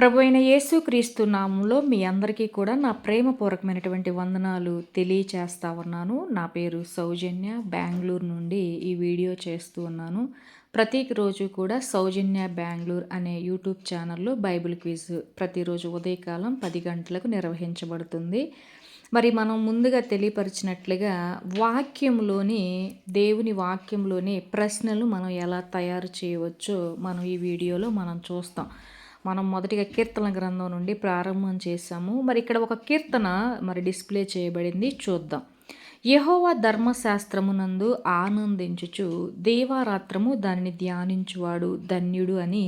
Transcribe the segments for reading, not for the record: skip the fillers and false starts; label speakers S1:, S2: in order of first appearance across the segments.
S1: ప్రభు అయిన యేసుక్రీస్తు నామంలో మీ అందరికీ కూడా నా ప్రేమపూర్వకమైనటువంటి వందనాలు తెలియచేస్తా ఉన్నాను. నా పేరు సౌజన్య, బెంగుళూరు నుండి ఈ వీడియో చేస్తూ ఉన్నాను. ప్రతిరోజు కూడా సౌజన్య బెంగుళూరు అనే యూట్యూబ్ ఛానల్లో బైబిల్ క్విజ్ ప్రతిరోజు ఉదయకాలం 10 గంటలకు నిర్వహించబడుతుంది. మరి మనం ముందుగా తెలియపరిచినట్లుగా దేవుని వాక్యంలోని ప్రశ్నలు మనం ఎలా తయారు చేయవచ్చో మనం ఈ వీడియోలో మనం చూస్తాం. మనం మొదటిగా కీర్తన గ్రంథం నుండి ప్రారంభం చేశాము. మరి ఇక్కడ ఒక కీర్తన డిస్ప్లే చేయబడింది, చూద్దాం. యెహోవా ధర్మశాస్త్రమునందు ఆనందించుచు దేవారాత్రము దానిని ధ్యానించువాడు ధన్యుడు అని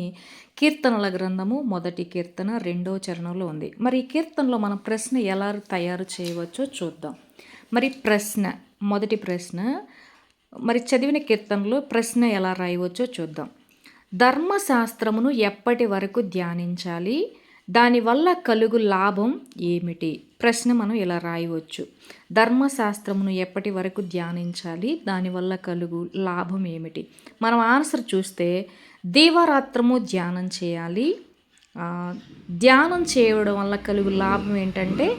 S1: కీర్తనల గ్రంథము మొదటి కీర్తన 2వ చరణంలో ఉంది. మరి ఈ కీర్తనలో మనం ప్రశ్న ఎలా తయారు చేయవచ్చో చూద్దాం. మొదటి ప్రశ్న చదివిన కీర్తనలో ప్రశ్న ఎలా రాయవచ్చో చూద్దాం. ధర్మశాస్త్రమును ఎప్పటి వరకు ధ్యానించాలి, దానివల్ల కలుగు లాభం ఏమిటి? ప్రశ్న మనం ఇలా రాయవచ్చు. ధర్మశాస్త్రమును ఎప్పటి వరకు ధ్యానించాలి, దానివల్ల కలుగు లాభం ఏమిటి? మనం ఆన్సర్ చూస్తే దీవారాత్రము ధ్యానం చేయాలి. ధ్యానం చేయడం వల్ల కలుగు లాభం ఏంటంటే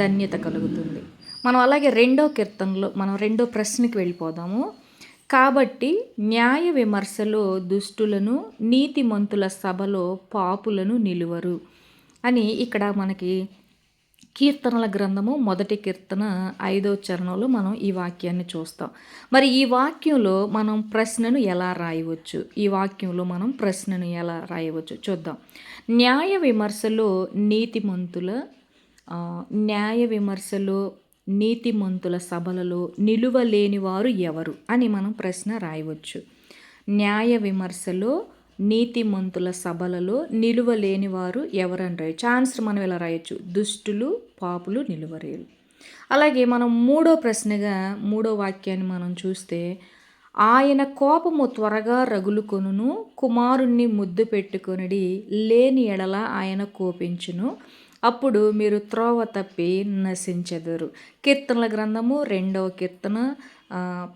S1: ధన్యత కలుగుతుంది. మనం అలాగే రెండో ప్రశ్నకి వెళ్ళిపోదాము. కాబట్టి న్యాయ విమర్శలో దుష్టులను, నీతిమంతుల సభలో పాపులను నిలువరు అని ఇక్కడ మనకి కీర్తనల గ్రంథము మొదటి కీర్తన 5వ చరణంలో మనం ఈ వాక్యాన్ని చూస్తాం. మరి ఈ వాక్యంలో మనం ప్రశ్నను ఎలా రాయవచ్చు చూద్దాం. న్యాయ విమర్శలో నీతిమంతుల సభలలో నిలువలేనివారు ఎవరు అని మనం ప్రశ్న రాయవచ్చు. న్యాయ విమర్శలో నీతిమంతుల సభలలో నిలువలేనివారు ఎవరు అని రాయొచ్చు. ఆన్సర్ మనం ఇలా రాయొచ్చు, దుష్టులు, పాపులు నిలువలేరు. అలాగే మనం మూడో వాక్యాన్ని మనం చూస్తే, ఆయన కోపము త్వరగా రగులుకొనును, కుమారుణ్ణి ముద్దు పెట్టుకొనిడి, లేని ఎడల ఆయన కోపించును, అప్పుడు మీరు త్రోవ తప్పి నశించెదరు. కీర్తనల గ్రంథము 2వ కీర్తన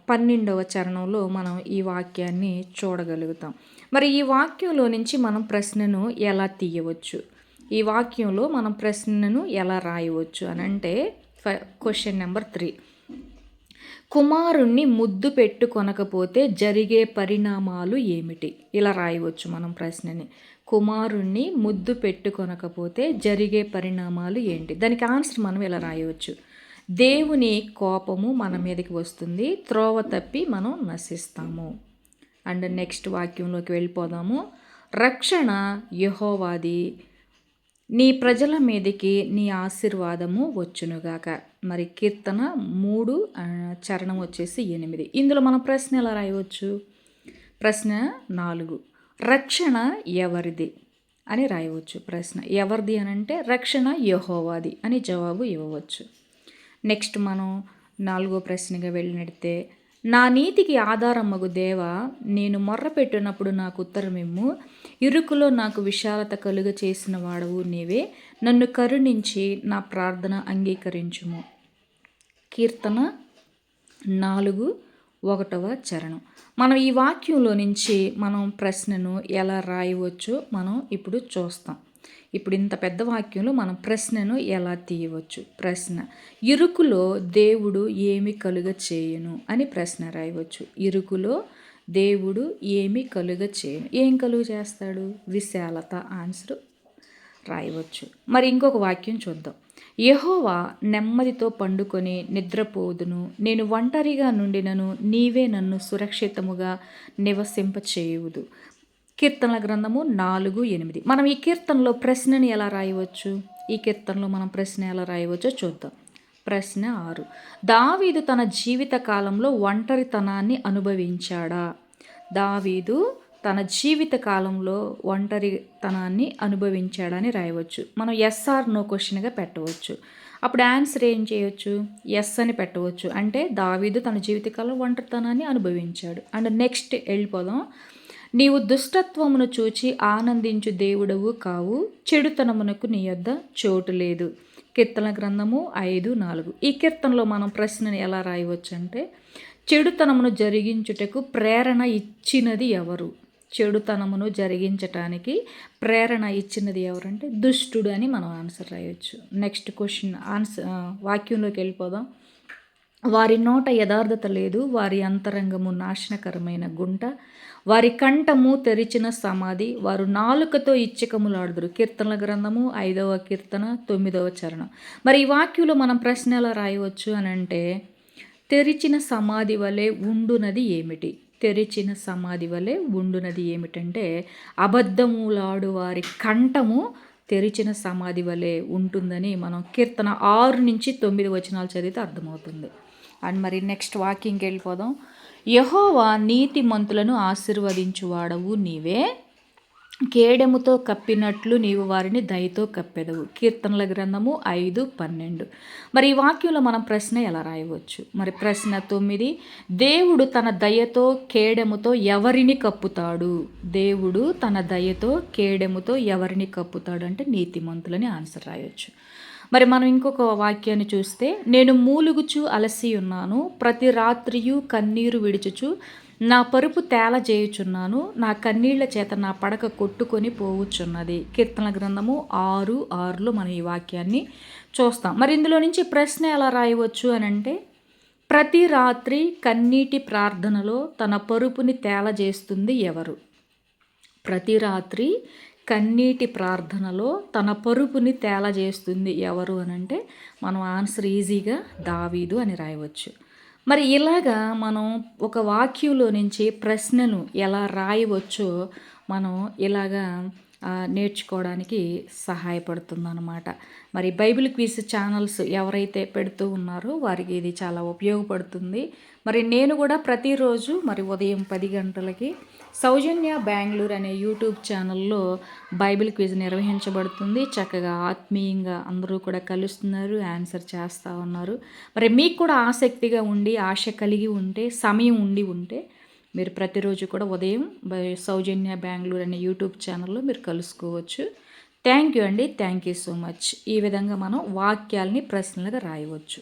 S1: 12వ చరణంలో మనం ఈ వాక్యాన్ని చూడగలుగుతాం. మరి ఈ వాక్యంలో నుంచి మనం ప్రశ్నను ఎలా తీయవచ్చు, ఈ వాక్యంలో మనం ప్రశ్నను ఎలా రాయవచ్చు అని అంటే క్వశ్చన్ నెంబర్ 3, కుమారుణ్ణి ముద్దు పెట్టుకొనకపోతే జరిగే పరిణామాలు ఏమిటి? ఇలా రాయవచ్చు మనం ప్రశ్నని. కుమారుణ్ణి ముద్దు పెట్టుకొనకపోతే జరిగే పరిణామాలు ఏంటి? దానికి ఆన్సర్ మనం ఇలా రాయవచ్చు, దేవుని కోపము మన మీదకి వస్తుంది, త్రోవ తప్పి మనం నశిస్తాము. అండ్ నెక్స్ట్ వాక్యంలోకి వెళ్ళిపోదాము. రక్షణ యెహోవాది, నీ ప్రజల మీదకి నీ ఆశీర్వాదము వచ్చునుగాక. మరి కీర్తన 3 చరణం వచ్చేసి 8. ఇందులో మనం ప్రశ్న ఎలా రాయవచ్చు? ప్రశ్న 4, రక్షణ ఎవరిది అని రాయవచ్చు. ప్రశ్న ఎవరిది అని అంటే రక్షణ యెహోవాది అని జవాబు ఇవ్వవచ్చు. నెక్స్ట్ మనం 4వ ప్రశ్నగా వెళ్ళినట్టే, నా నీతికి ఆధారమగు దేవా, నేను మొర్రపెట్టినప్పుడు నాకు ఉత్తరమిమ్ము, ఇరుకులో నాకు విశాలత కలుగ చేసిన వాడవు నీవే, నన్ను కరుణించి నా ప్రార్థన అంగీకరించుము. కీర్తన 4:1వ చరణం. మనం ఈ వాక్యంలో నుంచి మనం ప్రశ్నను ఎలా రాయవచ్చో మనం ఇప్పుడు చూస్తాం. ఇప్పుడు ఇంత పెద్ద వాక్యంలో మనం ప్రశ్నను ఎలా తీయవచ్చు? ప్రశ్న, ఇరుకులో దేవుడు ఏమి కలుగ చేయును అని ప్రశ్న రాయవచ్చు. ఇరుకులో దేవుడు ఏమి కలుగ చేయను, ఏం కలుగ చేస్తాడు? విశాలత. ఆన్సర్ రాయవచ్చు. మరి ఇంకొక వాక్యం చూద్దాం. యెహోవా నెమ్మదితో పండుకొని నిద్రపోదును, నేను ఒంటరిగా నుండినను నీవే నన్ను సురక్షితముగా నివసింపచేయుదు. కీర్తనల గ్రంథము 4:8. మనం ఈ కీర్తనలో ప్రశ్నని ఎలా రాయవచ్చు? ఈ కీర్తనలో మనం ప్రశ్న ఎలా రాయవచ్చో చూద్దాం. ప్రశ్న 6, దావీదు తన జీవిత కాలంలో ఒంటరితనాన్ని అనుభవించాడా? దావీదు తన జీవిత కాలంలో ఒంటరితనాన్ని అనుభవించాడని రాయవచ్చు. మనం ఎస్ ఆర్ నో క్వశ్చన్గా పెట్టవచ్చు. అప్పుడు ఆన్సర్ ఏం చేయవచ్చు? ఎస్ అని పెట్టవచ్చు. అంటే దావీదు తన జీవితకాలంలో ఒంటరితనాన్ని అనుభవించాడు. అండ్ నెక్స్ట్ వెళ్ళిపోదాం. నీవు దుష్టత్వమును చూచి ఆనందించు దేవుడవు కావు, చెడుతనమునకు నీ యొద్ద చోటు లేదు. కీర్తన గ్రంథము 5:4. ఈ కీర్తనలో మనం ప్రశ్నని ఎలా రాయవచ్చు అంటే, చెడుతనమును జరిగించుటకు ప్రేరణ ఇచ్చినది ఎవరు? చెడుతనమును జరిగించటానికి ప్రేరణ ఇచ్చినది ఎవరంటే దుష్టుడు అని మనం ఆన్సర్ రాయొచ్చు. నెక్స్ట్ క్వశ్చన్ వాక్యంలోకి వెళ్ళిపోదాం. వారి నోట యథార్థత లేదు, వారి అంతరంగము నాశనకరమైన గుంట, వారి కంఠము తెరిచిన సమాధి, వారు నాలుకతో ఇచ్చికములాడుదురు. కీర్తనల గ్రంథము 5వ కీర్తన 9వ చరణం. మరి ఈ వాక్యంలో మనం ప్రశ్న ఎలా రాయవచ్చు అని అంటే, తెరిచిన సమాధి వలె ఉండునది ఏమిటి? తెరిచిన సమాధి వలె ఉండునది ఏమిటంటే, అబద్ధములాడు వారి కంఠము తెరిచిన సమాధి వలె ఉంటుందని మనం కీర్తన 6 నుంచి 9 వచనాలు చదివితే అర్థమవుతుంది. అండ్ మరి నెక్స్ట్ వాక్యంకి వెళ్ళిపోదాం. యెహోవా నీతిమంతులను ఆశీర్వదించువాడవు నీవే, కేడెముతో కప్పినట్లు నీవు వారిని దయతో కప్పెదవు. కీర్తనల గ్రంథము 5:12. మరి ఈ వాక్యంలో మనం ప్రశ్న ఎలా రాయవచ్చు? మరి ప్రశ్న 9, దేవుడు తన దయతో కేడెముతో ఎవరిని కప్పుతాడు? దేవుడు తన దయతో కేడెముతో ఎవరిని కప్పుతాడు అంటే నీతిమంతులని ఆన్సర్ రాయొచ్చు. మరి మనం ఇంకొక వాక్యాన్ని చూస్తే, నేను మూలుగుచు అలసి ఉన్నాను, ప్రతి రాత్రియు కన్నీరు విడిచుచు నా పరుపు తేల చేయుచున్నాను, నా కన్నీళ్ల చేత నా పడక కొట్టుకొని పోవుచున్నది. కీర్తన గ్రంథము 6:6లో మనం ఈ వాక్యాన్ని చూస్తాం. మరి ఇందులో నుంచి ప్రశ్న ఎలా రాయవచ్చు అని అంటే, ప్రతి రాత్రి కన్నీటి ప్రార్థనలో తన పరుపుని తేల చేస్తుంది ఎవరు? ప్రతి రాత్రి కన్నీటి ప్రార్థనలో తన పరుపుని తేల చేస్తుంది ఎవరు అని అంటే, మనం ఆన్సర్ ఈజీగా దావీదు అని రాయవచ్చు. మరి ఇలాగా మనం ఒక వాక్యంలో నుంచి ప్రశ్నను ఎలా రాయవచ్చో మనం ఇలాగా నేర్చుకోవడానికి సహాయపడుతుందన్నమాట. మరి బైబిల్ క్విజ్ ఛానల్స్ ఎవరైతే పెడుతూ ఉన్నారో వారికి ఇది చాలా ఉపయోగపడుతుంది. మరి నేను కూడా ప్రతిరోజు మరి ఉదయం 10 గంటలకి సౌజన్య బెంగళూరు అనే యూట్యూబ్ ఛానల్లో బైబిల్ క్విజ్ నిర్వహించబడుతుంది. చక్కగా ఆత్మీయంగా అందరూ కూడా కలుస్తున్నారు, ఆన్సర్ చేస్తూ ఉన్నారు. మరి మీకు కూడా ఆసక్తిగా ఉండి ఆశ కలిగి ఉంటే, సమయం ఉంటే మీరు ప్రతిరోజు కూడా ఉదయం సౌజన్య బెంగళూరు అనే యూట్యూబ్ ఛానల్లో మీరు కలుసుకోవచ్చు. థ్యాంక్ యూ అండి. Thank you so much. ఈ విధంగా మనం వాక్యాలని ప్రశ్నలుగా రాయవచ్చు.